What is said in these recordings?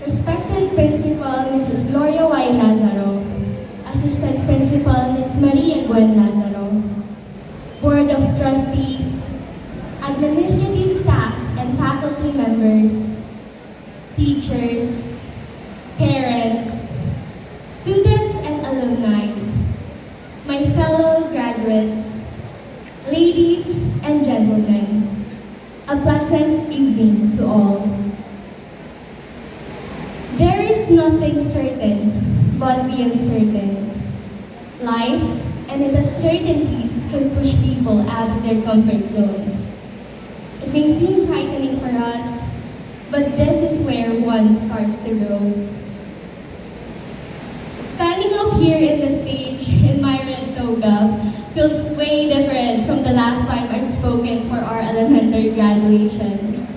Respected Principal Mrs. Gloria Y. Lazaro, Assistant Principal Ms. Maria Gwen Lazaro, Board of Trustees, administrative staff and faculty members, teachers, parents, students and alumni, my fellow graduates, ladies and gentlemen, a pleasant evening to all. There is nothing certain but the uncertain. Life and its uncertainties can push people out of their comfort zones. It may seem frightening for us, but this is where one starts to grow. Standing up here in the stage in my red toga feels way different from the last time I've spoken for our elementary graduation.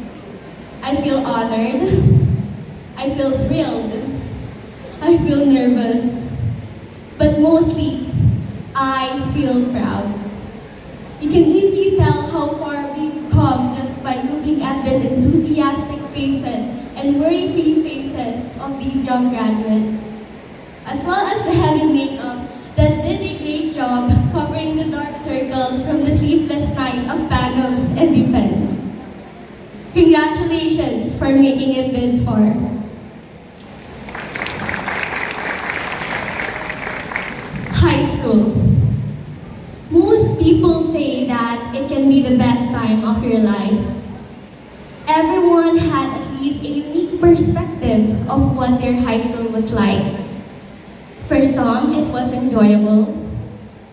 I feel honored. I feel thrilled. I feel nervous. But mostly, I feel proud. You can easily tell how far we've come just by looking at these enthusiastic faces and worry-free faces of these young graduates, as well as the heavy makeup that did a great job covering the dark circles from the sleepless nights of panos and defense. Congratulations for making it this far. High school. Most people say that it can be the best time of your life. Everyone had at least a unique perspective of what their high school was like. For some, it was enjoyable.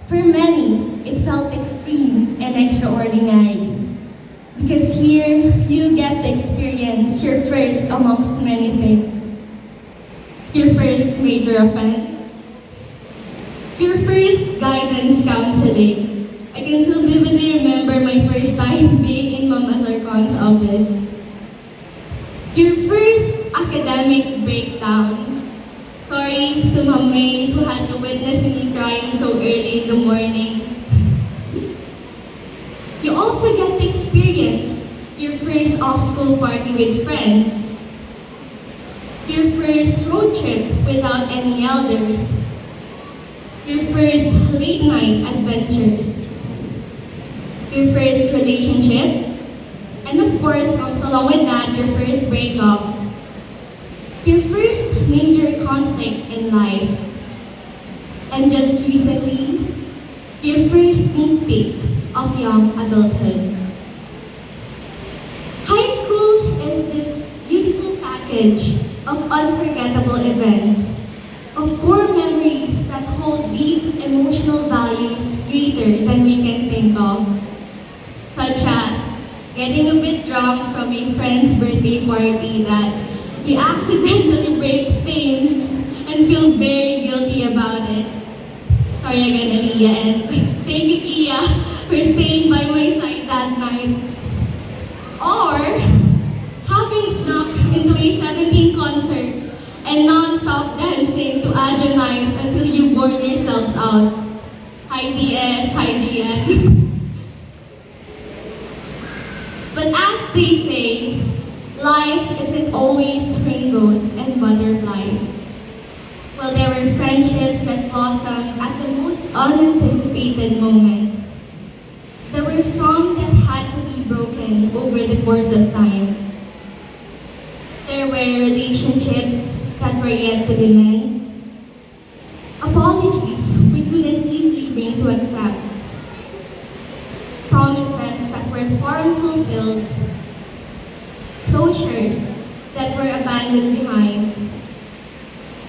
For many, it felt extreme and extraordinary. Because here, you get to experience your first amongst many things. Your first major offense. Your first guidance counseling. I can still vividly remember my first time being in Ma'am Azarcon's office. Your first academic breakdown. Sorry to Ma'am May who had to witness me crying so early in the morning. You also get to experience your first off-school party with friends. Your first road trip without any elders. Your first late night adventures, your first relationship, and of course comes along with that your first breakup, your first major conflict in life, and just recently, your first sneak peek of young adulthood. High school is this beautiful package of unforgettable events, of core memories that hold deep emotional values greater than we can think of, such as getting a bit drunk from a friend's birthday party that you accidentally break things and feel very guilty about it. Sorry again, Aliyah, and thank you, Kia, for staying by my side that night. Or having snuck into a 17 concert and non-stop dancing to agonize until you burn yourselves out. Hi DS, hi Gian. But as they say, life isn't always rainbows and butterflies. Well, there were friendships that blossomed at the most unanticipated moments. There were some that had to be broken over the course of time. There were relationships that were yet to be mended. Apologies we couldn't easily bring to accept. Promises that were far unfulfilled. Closures that were abandoned behind.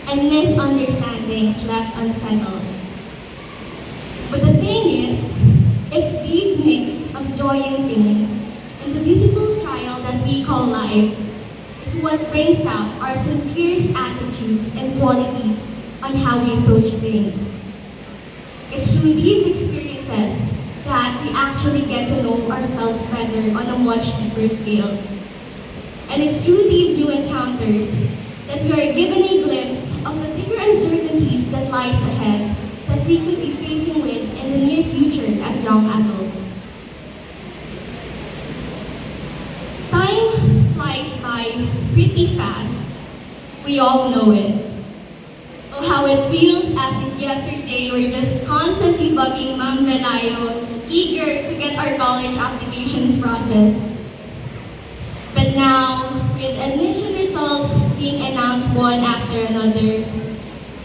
And misunderstandings left unsettled. But the thing is, it's these mix of joy and pain and the beautiful trial that we call life is what brings out our sincerest attitudes and qualities on how we approach things. It's through these experiences that we actually get to know ourselves better on a much deeper scale. And it's through these new encounters that we are given a glimpse of the bigger uncertainties that lies ahead that we could be facing with in the near future as young adults. Time flies by pretty fast We all know it. Oh, how it feels as if yesterday we're just constantly bugging Ma'am Velayo, eager to get our college applications processed. But now, with admission results being announced one after another,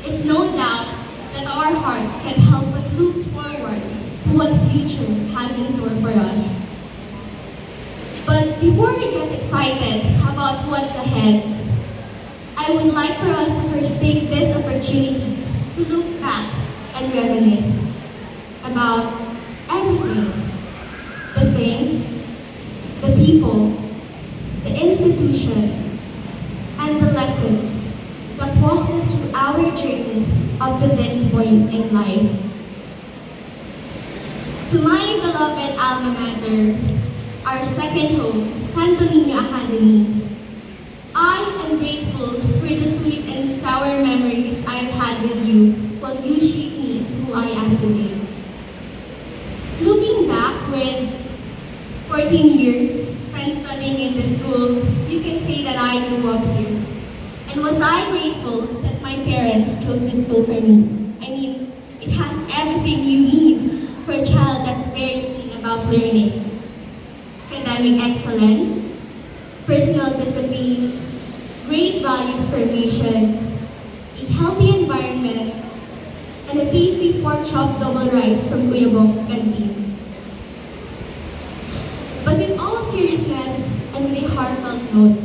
it's no doubt that our hearts can help but look forward to what future has in store for us. But before we get excited about what's ahead, I would like for us to first take this opportunity to look back and reminisce about everything, the things, the people, the institution, and the lessons that walk us through our journey up to this point in life. To my beloved alma mater, our second home, Santo Niño Academy, I am grateful for the sweet and sour memories I've had with you while you shaped me into who I am today. Looking back with 14 years spent studying in this school, you can say that I grew up here. And was I grateful that my parents chose this school for me? I mean, it has everything you need for a child that's very keen about learning. Academic excellence, personal discipline, great values formation, a healthy environment, and a tasty pork chop double rice from Kuya Bong's canteen. But with all seriousness and with a heartfelt note,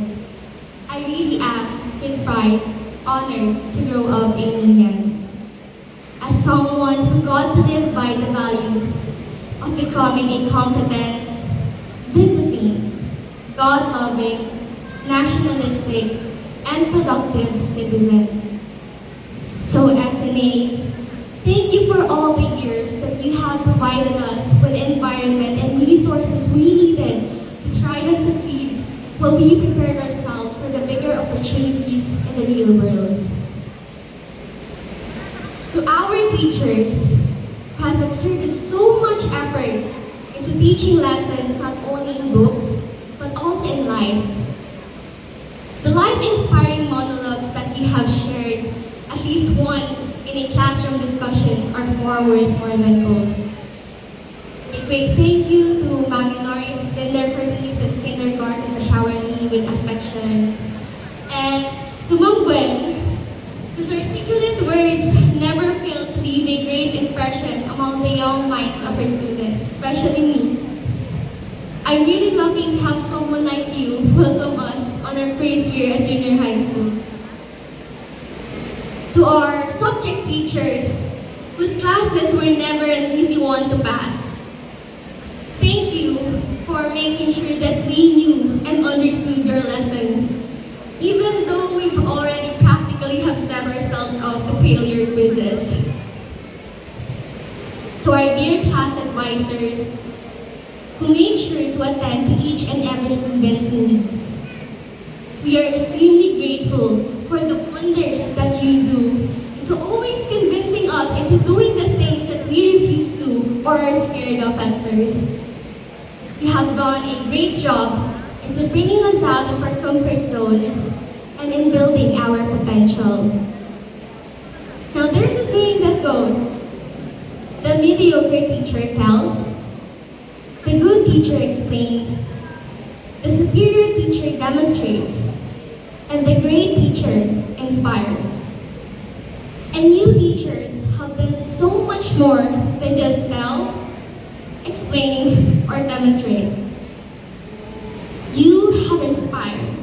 I really am, with pride, honored to grow up in Ningyan. As someone who got to live by the values of becoming a competent, disciplined, God-loving, nationalistic, and productive citizen. So SNA, thank you for all the years that you have provided us with the environment and resources we needed to thrive and succeed while we prepared ourselves for the bigger opportunities in the real world. To our teachers, who has exerted so much efforts into teaching lessons not only in books, but also in life. The life-inspiring monologues that you have shared at least once in a classroom discussions are far worth more than gold. A quick thank you to Maginori who's been there for me since kindergarten to shower me with affection. And to Ma'am Gwen, whose articulate words never fail to leave a great impression among the young minds of her students, especially me. I'm really lucky to have someone like you welcome us on our first year at junior high school. To our subject teachers, whose classes were never an easy one to pass, thank you for making sure that we knew and understood your lessons, even though we've already practically have set ourselves up to fail your quizzes. To our dear class advisors, who made sure to attend to each and every student's needs. We are extremely grateful for the wonders that you do, into always convincing us into doing the things that we refuse to or are scared of at first. You have done a great job into bringing us out of our comfort zones and in building our potential. Now there's a saying that goes, the mediocre teacher tells, the good teacher explains, the superior teacher demonstrates, and the great teacher inspires. And you teachers have done so much more than just tell, explain, or demonstrate. You have inspired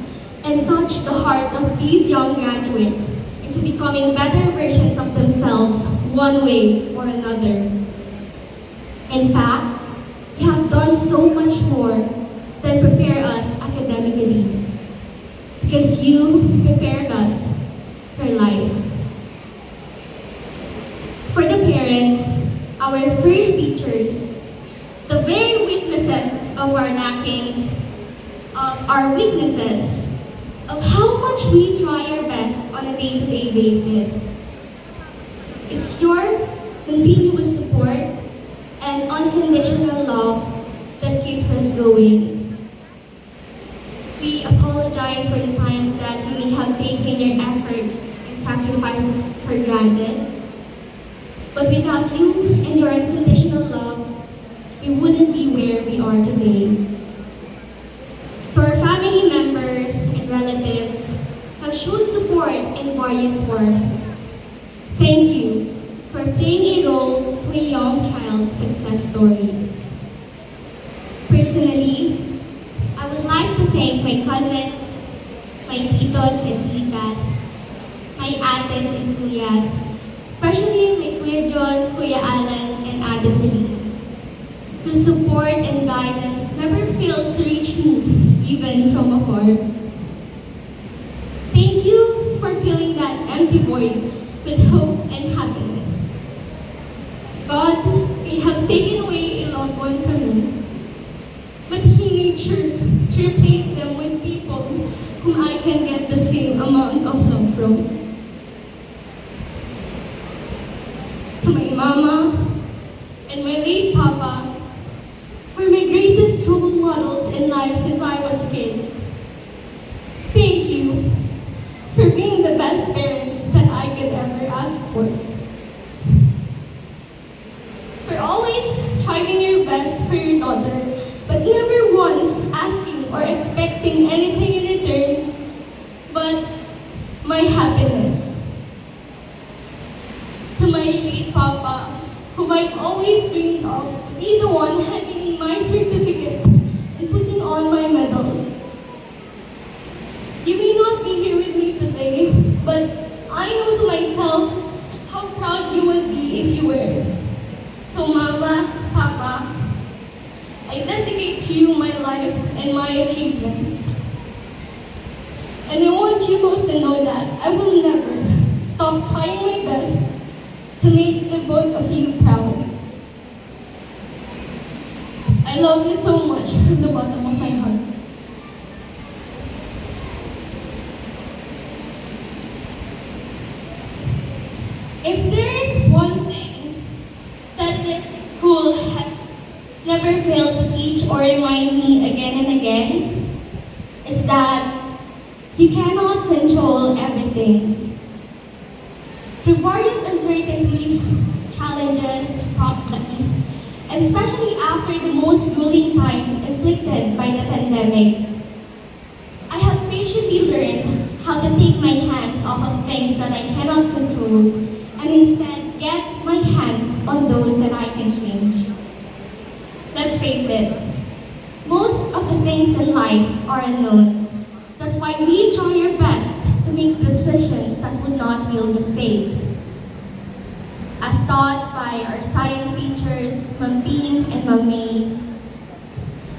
and touched the hearts of these young graduates into becoming better versions of themselves one way or another. In fact, you have done so much more than prepare us academically, because you prepared us for life. For the parents, our first teachers, the very witnesses of our lackings, of our weaknesses, of how much we try our best on a day-to-day basis. It's your continuous support and unconditional love that keeps us going. We apologize for the times that we may have taken your efforts and sacrifices for granted. But without you and your unconditional love, we wouldn't be where we are today. To our family members and relatives who have shown support in various forms, thank you for playing a role to a young child's success story. Personally, I would like to thank my cousins, my titos and titas, my ates and kuyas, especially my Kuya John, Kuya Alan, and Ate Celine, whose support and guidance never fails to reach me, even from afar. Thank you for filling that empty void with hope and happiness. God may have taken away a loved one from me, but He made sure to replace them with people whom I can get the same amount of love from. To my mama and my late papa were my greatest role models in life since I was a kid. Thank you for being the best parents that I could ever ask for. For always trying your best for your daughter, but never once asking or expecting anything in return but my happiness. To my late papa, who I've always dreamed of to be the one handing me my certificates and putting on my medals. You may not be here with me today, but I know to myself how proud you would be if you were. So Mama, Papa, I dedicate to you my life and my achievements. And I want you both to know that I will never stop trying my best to make the both of you proud. I love you so much from the bottom of my heart. If there is one thing that this school has never failed to teach or remind me again and again, it's that you cannot control everything. Through various uncertainties, challenges, problems, and especially after the most grueling times inflicted by the pandemic, I have patiently learned how to take my hands off of things that I cannot control and instead get my hands on those that I can change. Let's face it, most of the things in life are unknown. That's why we try our best to make decisions that would not yield mistakes. As taught by our science teachers, Ma'am Bean and Ma'am May,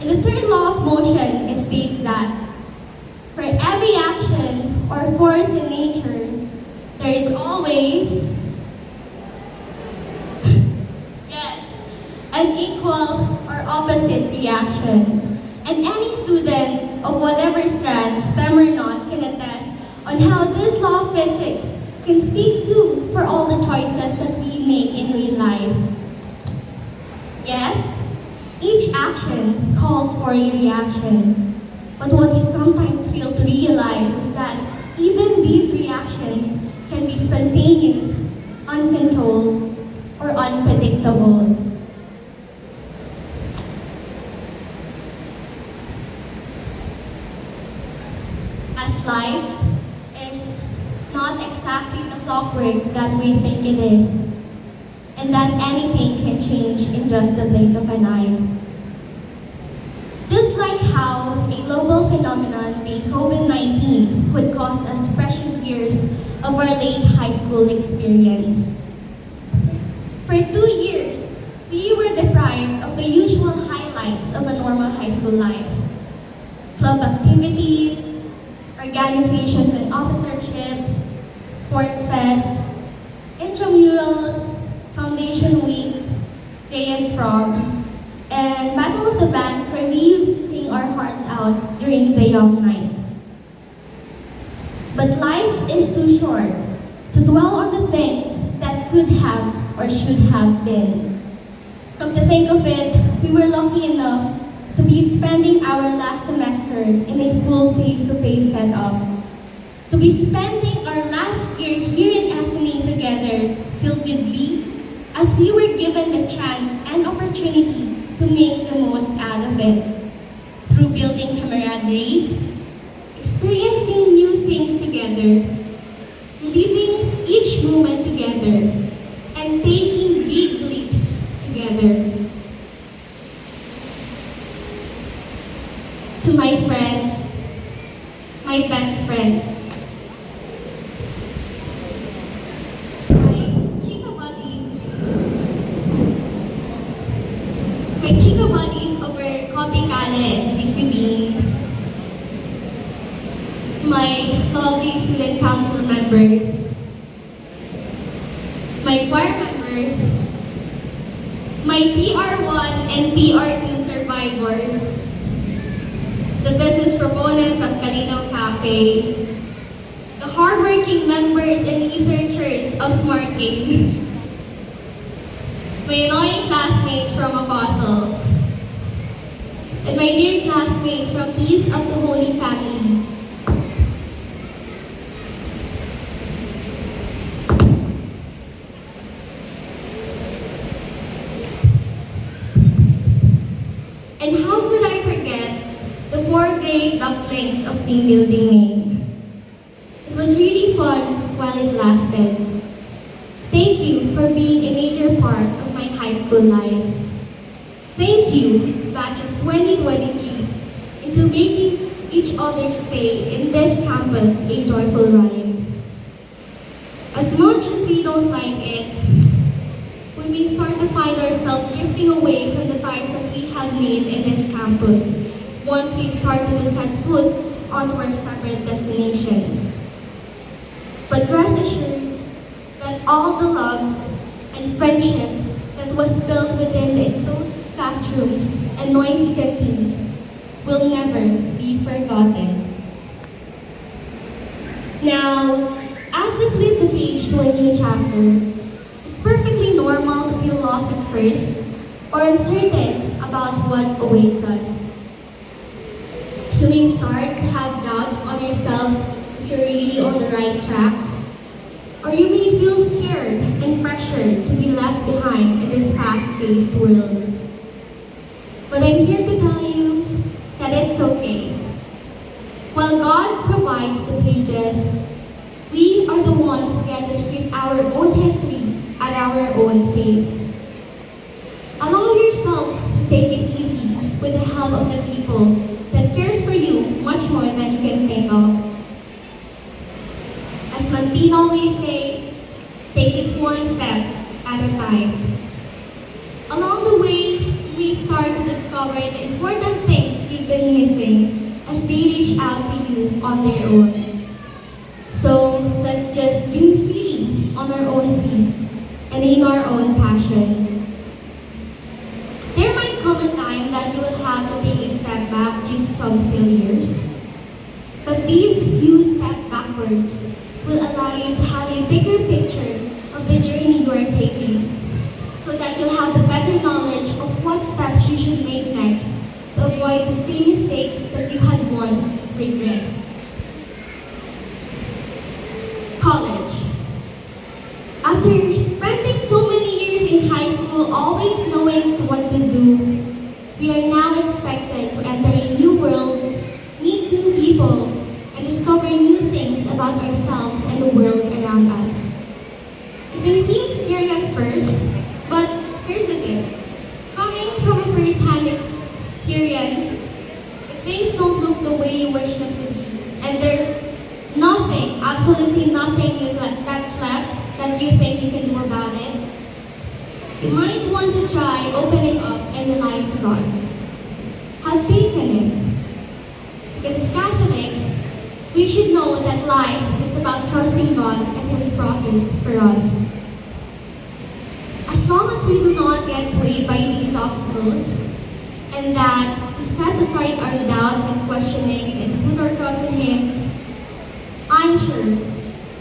in the third law of motion, it states that for every action or force in nature, there is always an equal or opposite reaction. And any student of whatever strand, STEM or not, can attest on how this law of physics can speak to for all the choices that we make in real life. Yes, each action calls for a reaction. But what we sometimes fail to realize is that even these reactions can be spontaneous, uncontrolled, or unpredictable. As life is not exactly the clockwork that we think it is, and that anything can change in just the blink of an eye. Just like how a global phenomenon named COVID-19 could cost us precious years of our late high school experience. For 2 years, we were deprived of the usual highlights of a normal high school life. Club activities, organizations and officerships, sports fests, intramurals, foundation week, JS prom, and Battle of the Bands where we used to sing our hearts out during the young nights. But life is too short to dwell on the things that could have or should have been. Come to think of it, we were lucky enough to be spending our last semester in a full face-to-face setup. to be spending our last year here in SNA together, filled with glee, as we were given the chance and opportunity to make the most out of it, through building camaraderie, experiencing new things together, living each moment together, and taking big leaps together. To my friends, my best friends, my Chica buddies over Copycala and BCB, my lovely student council members, my choir members, my PR1 and PR2 survivors, the business proponents of Kalinaw Cafe, the hardworking members and researchers of SmartGate, my annoying classmates from Apostle, and my dear classmates from Peace of the Holy Family. And how could I forget the 4 great ducklings of team building name? It was really fun while it lasted. Thank you for being a major part of my high school life. Thank you, batch of 2023, into making each other's stay in this campus a joyful ride. As much as we don't like it, we may start to find ourselves drifting away from the ties that we have made in this campus once we've started to set foot onto our separate destinations. But rest assured that all the loves and friendship that was built within the enclosed classrooms and noisy canteens will never be forgotten. Now, as we flip the page to a new chapter, it's perfectly normal to feel lost at first or uncertain about what awaits us. You may start to have doubts on yourself if you're really on the right track, or you may feel scared and pressured to be left behind in this fast-paced world. But I'm here to tell you that it's okay. While God provides the pages, we are the ones who get to script our own history at our own pace. Allow yourself to take it easy with the help of the people that cares for you much more than you can think of. As Mantin always say, take it one step at a time. Along the way, we start to discover the important things you've been missing as they reach out to you on their own. So let's just dream freely on our own feet and in our own passion. There might come a time that you will have to take a step back due to some failures. But these few steps backwards will allow you to have a bigger picture of the journey you are taking, so that you'll have the better knowledge of what steps you should make next to avoid the same mistakes that you had once regret. College. After spending so many years in high school always knowing what to do, we are now expected to enter a new world, meet new people, and discover new things about ourselves and the world around us. It may seem scary at first, but here's the thing. Coming from a first-hand experience, if things don't look the way you wish them to be, and there's nothing, absolutely nothing that's left that you think you can do about it, you might want to try opening up and relying to God. Have faith in Him. Because as Catholics, we should know that life is about trusting God and His process for us. As long as we do not get swayed by these obstacles, and that we set aside our doubts and questionings and put our trust in Him, I'm sure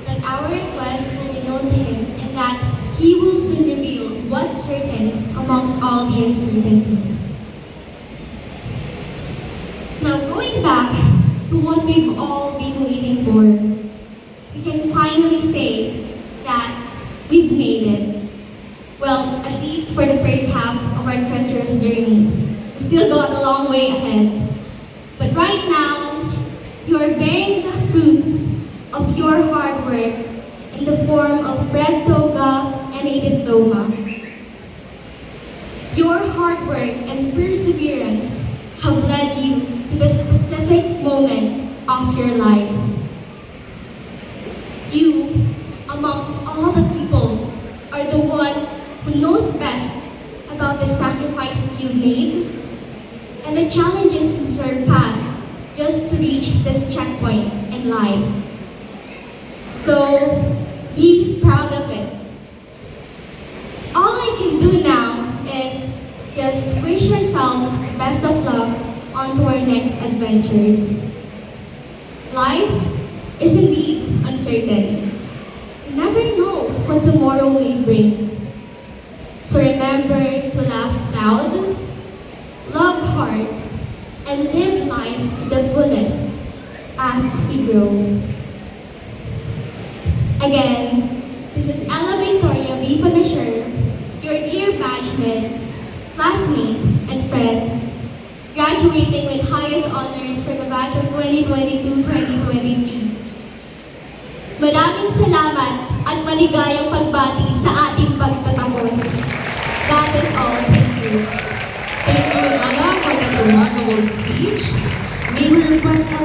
that our request will be known to Him and that He will soon reveal what's certain amongst all the uncertainties. Now, going back to what we've all been waiting for, we can finally say that we've made it. Well, at least for the first half of our treacherous journey. We still got a long way ahead. But right now, you are bearing the fruits of your hard work in the form of red toga and a diploma. Your hard work and perseverance have led you to the specific moment of your lives. You, amongst all the people, are the one who knows best about the sacrifices you made and the challenges you surpassed just to reach this checkpoint in life. So, be proud of it. All I can do now is just wish yourselves best of luck on to our next adventures. Life is indeed uncertain. You never know what tomorrow may bring. So remember to laugh loud, love hard, and live life to the fullest as we grow. Again, this is Ella Victoria V. Fanasher, your dear batchmate, classmate, and friend, graduating with highest honors for the batch of 2022-2023. Maraming salamat at maligayang pagbati sa ating pagtatapos. That is all. Thank you. Thank you, Ella, for that remarkable speech. May we request